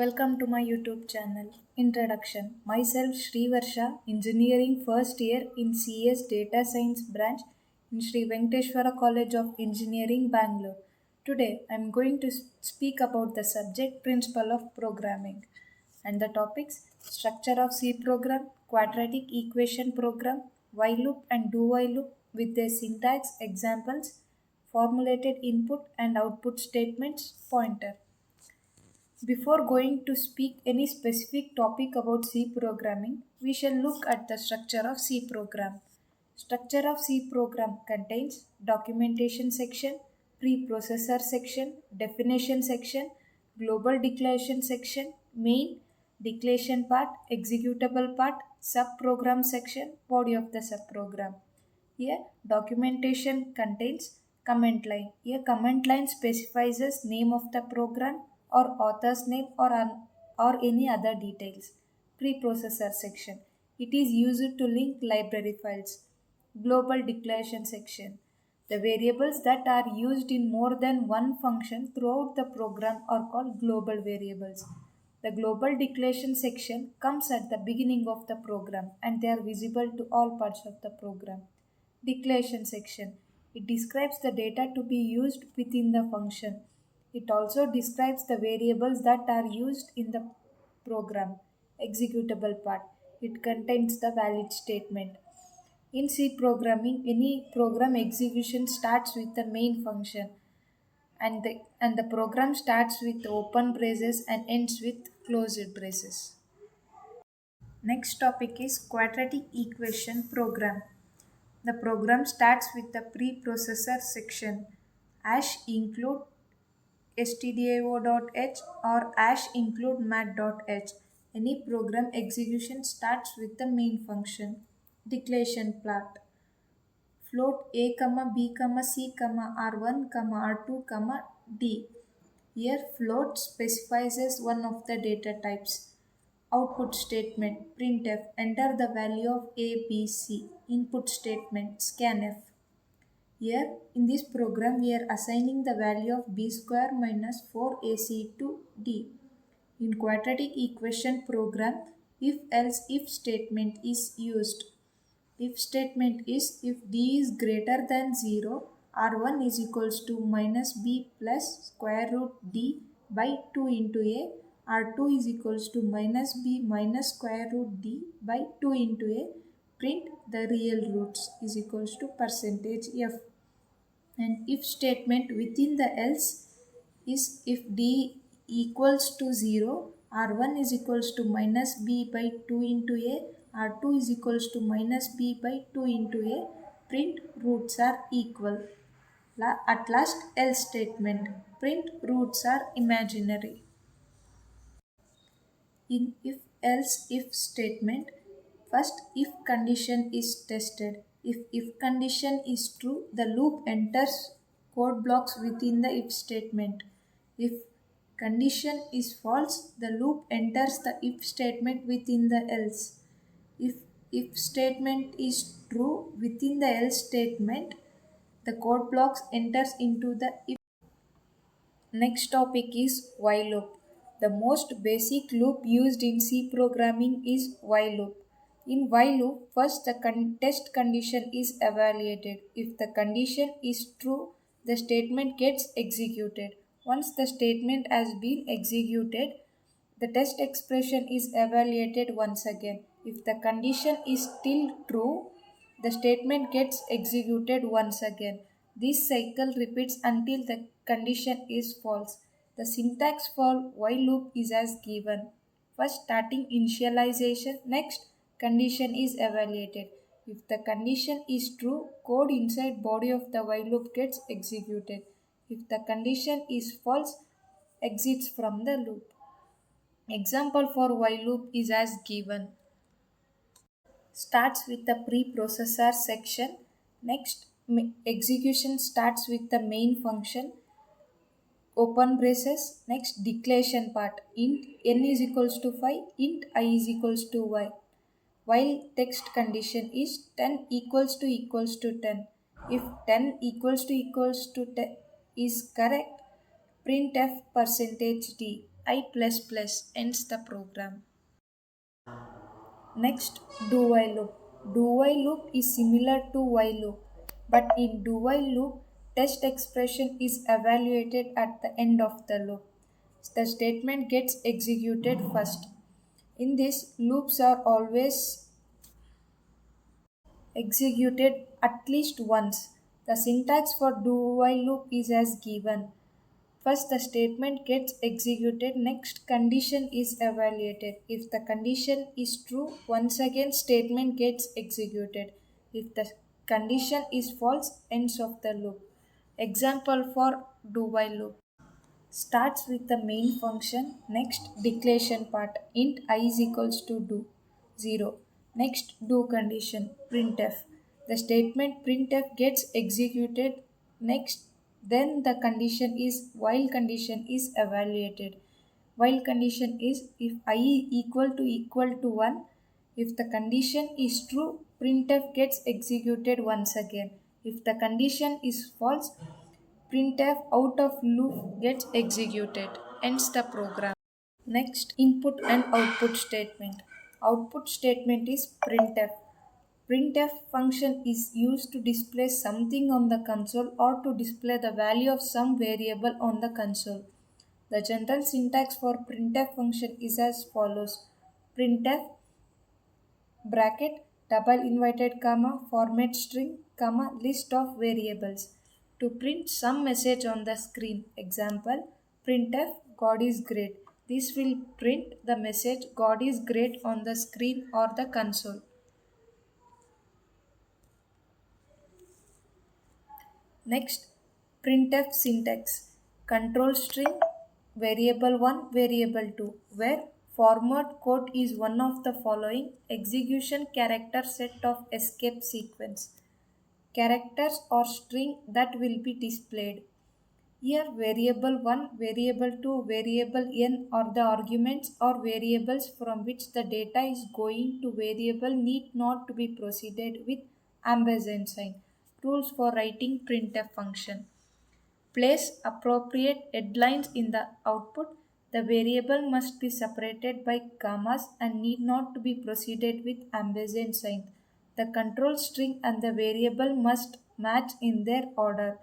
Welcome to my YouTube channel. Introduction. Myself Srivarsha, engineering first year in CS Data Science branch in Sri Venkateshwara College of Engineering, Bangalore. Today I am going to speak about the subject principle of programming and the topics structure of C program, quadratic equation program, while loop and do while loop with their syntax examples, formulated input and output statements, pointer. Before going to speak any specific topic about C programming, we shall look at the structure of C program. Structure of C program contains documentation section, preprocessor section, definition section, global declaration section, main, declaration part, executable part, subprogram section, body of the subprogram. Here, documentation contains comment line. Here, comment line specifies the name of the program or author's name or any other details. Preprocessor section. It is used to link library files. Global declaration section. The variables that are used in more than one function throughout the program are called global variables. The global declaration section comes at the beginning of the program and they are visible to all parts of the program. Declaration section. It describes the data to be used within the function. It also describes the variables that are used in the program. Executable part. It contains the valid statement. In C programming, any program execution starts with the main function and the program starts with open braces and ends with closed braces. Next topic is quadratic equation program. The program starts with the preprocessor section. #include stdio.h or #include mat.h. Any program execution starts with the main function. Declaration part. Float a, b, c, r1, r2, d. Here float specifies one of the data types. Output statement printf enter the value of a, b, c. Input statement scanf. Here in this program we are assigning the value of b square minus 4ac to d. In quadratic equation program, if else if statement is used. If statement is if d is greater than 0, r1 is equals to minus b plus square root d by 2 into a, r2 is equals to minus b minus square root d by 2 into a, print the real roots is equals to percentage f. And if statement within the else is if d equals to 0, r1 is equals to minus b by 2 into a, r2 is equals to minus b by 2 into a, print roots are equal. At last else statement, print roots are imaginary. In if else if statement, first if condition is tested. If condition is true, the loop enters code blocks within the if statement. If condition is false, the loop enters the if statement within the else. If statement is true within the else statement, the code blocks enters into the if. Next topic is while loop. The most basic loop used in C programming is while loop. In while loop, first the test condition is evaluated. If the condition is true, the statement gets executed. Once the statement has been executed, the test expression is evaluated once again. If the condition is still true, the statement gets executed once again. This cycle repeats until the condition is false. The syntax for while loop is as given. First starting initialization, next condition is evaluated. If the condition is true, code inside body of the while loop gets executed. If the condition is false, exits from the loop. Example for while loop is as given. Starts with the preprocessor section. Next, execution starts with the main function. Open braces. Next, declaration part. Int n is equals to 5. Int I is equals to y. While text condition is 10 equals to 10. If 10 equals to 10 is correct, printf percentage %d. I++ ends the program. Next, do while loop. Do while loop is similar to while loop, but in do while loop, test expression is evaluated at the end of the loop. The statement gets executed first. In this, loops are always executed at least once. The syntax for do while loop is as given. First, the statement gets executed. Next, condition is evaluated. If the condition is true, once again statement gets executed. If the condition is false, ends of the loop. Example for do while loop starts with the main function. Next, declaration part int I is equals to do 0. Next, do condition printf. The statement printf gets executed. Next, then the condition is while condition is evaluated. While condition is if I equal to 1. If the condition is true, printf gets executed once again. If the condition is false, printf out of loop gets executed, ends the program. Next, input and output statement. Output statement is printf. Printf function is used to display something on the console or to display the value of some variable on the console. The general syntax for printf function is as follows: printf bracket double inverted comma format string comma list of variables to print some message on the screen. Example, printf God is great. This will print the message God is great on the screen or the console. Next, printf syntax. Control string variable 1 variable 2 where format code is one of the following execution character set of escape sequence characters or string that will be displayed. Here variable 1, variable 2, variable n are the arguments or variables from which the data is going to. Variable need not to be proceeded with ampersand sign. Rules for writing printf function. Place appropriate headlines in the output. The variable must be separated by commas and need not to be proceeded with ampersand sign. The control string and the variable must match in their order.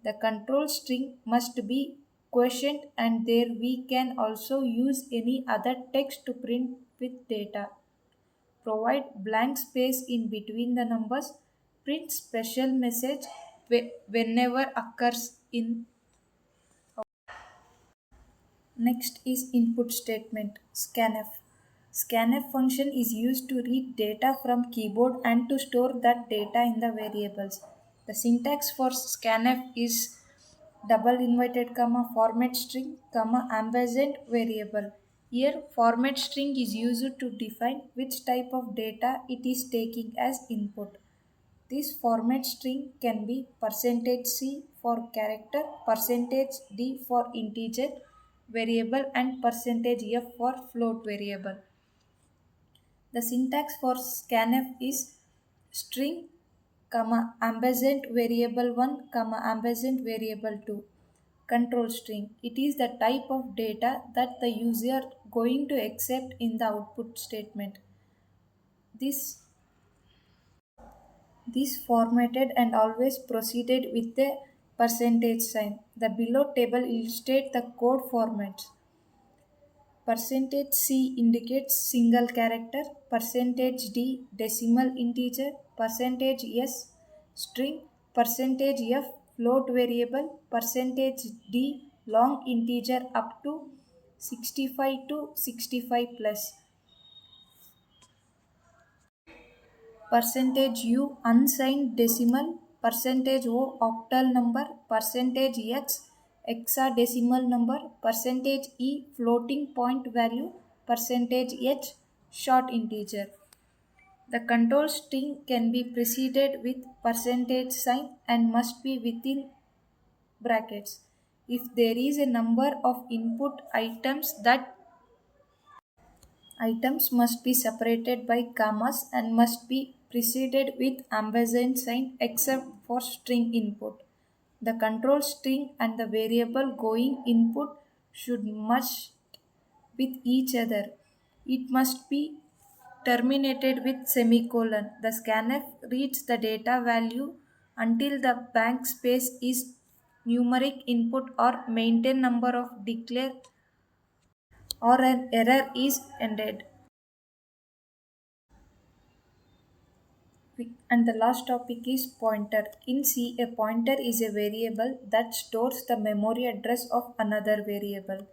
The control string must be quotient and there we can also use any other text to print with data. Provide blank space in between the numbers. Print special message whenever occurs in. Next is input statement scanf. Scanf function is used to read data from keyboard and to store that data in the variables. The syntax for scanf is double inverted comma format string comma ampersand variable. Here format string is used to define which type of data it is taking as input. This format string can be %C for character, %D for integer variable and %F for float variable. The syntax for scanf is string, ampersand variable 1, ampersand variable 2. Control string. It is the type of data that the user going to accept in the output statement. This formatted and always proceeded with a percentage sign. The below table illustrates the code formats. %C indicates single character, %D decimal integer, %S string, %F float variable, %D long integer up to 65 to 65 plus. %U unsigned decimal, %O octal number, %X hexadecimal number, %E floating point value, %H short integer. The control string can be preceded with percentage sign and must be within brackets. If there is a number of input items must be separated by commas and must be preceded with ampersand sign except for string input. The control string and the variable going input should must with each other. It must be terminated with semicolon. The scanf reads the data value until the blank space is numeric input or maintain number of declare or an error is ended. And the last topic is pointer. In C, a pointer is a variable that stores the memory address of another variable,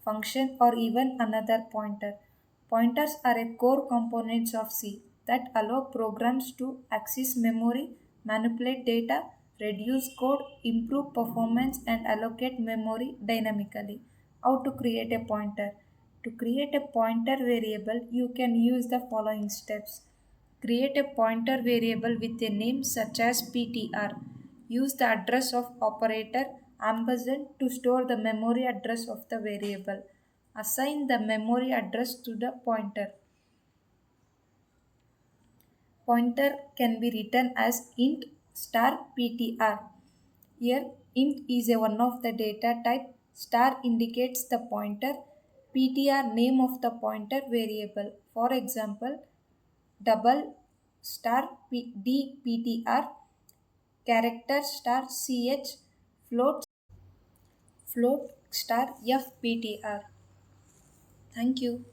function, or even another pointer. Pointers are a core components of C that allow programs to access memory, manipulate data, reduce code, improve performance, and allocate memory dynamically. How to create a pointer? To create a pointer variable, you can use the following steps. Create a pointer variable with a name such as PTR. Use the address of operator ampersand to store the memory address of the variable. Assign the memory address to the pointer. Pointer can be written as int star PTR. Here, int is a one of the data type, star indicates the pointer, PTR name of the pointer variable. For example, double star dptr, character star ch, float star fptr. Thank you.